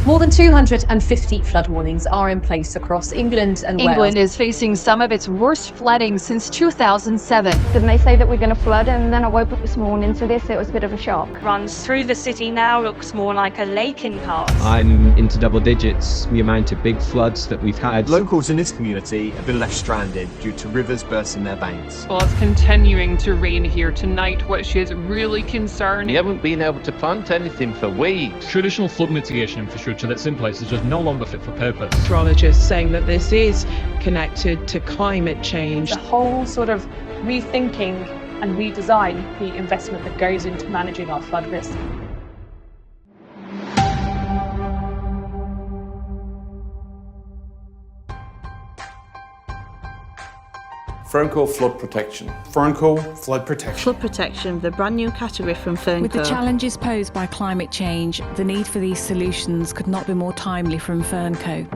More than 250 flood warnings are in place across England and Wales. England is facing some of its worst flooding since 2007. Didn't they say that we're going to flood? And then I woke up this morning to this. It was a bit of a shock. Runs through the city now, looks more like a lake in parts. I'm into double digits, the amount of big floods that we've had. Locals in this community have been left stranded due to rivers bursting their banks. Well, it's continuing to rain here tonight, which is really concerning. We haven't been able to plant anything for weeks. Traditional flood mitigation infrastructure that's in place is just no longer fit for purpose. Astrologists saying that this is connected to climate change. The whole sort of rethinking and redesign the investment that goes into managing our flood risk. Fernco Flood Protection. Fernco Flood Protection. Flood Protection, the brand new category from Fernco. With the challenges posed by climate change, the need for these solutions could not be more timely from Fernco.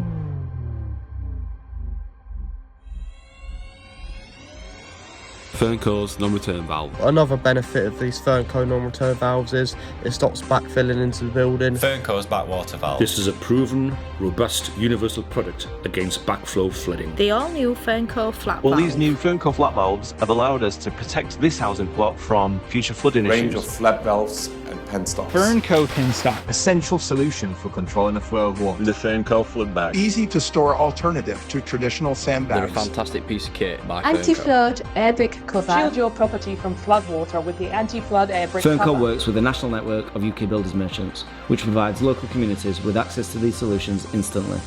Fernco's non-return valve. Another benefit of these Fernco non-return valves is it stops backfilling into the building. Fernco's Backwater Valves. This is a proven, robust, universal product against backflow flooding. The all-new Fernco Flap Valves. Well, these new Fernco Flap Valves have allowed us to protect this housing block from future flooding Range issues. of Flap Valves and Penstocks. Fernco Penstocks. Essential solution for controlling the flow of water. The Fernco Floodbags. Easy to store alternative to traditional sandbags. They're a fantastic piece of kit by Anti-flood air brick cover. Shield your property from flood water with the anti-flood air brick cover. Fernco works with a national network of UK builders merchants, which provides local communities with access to these solutions instantly.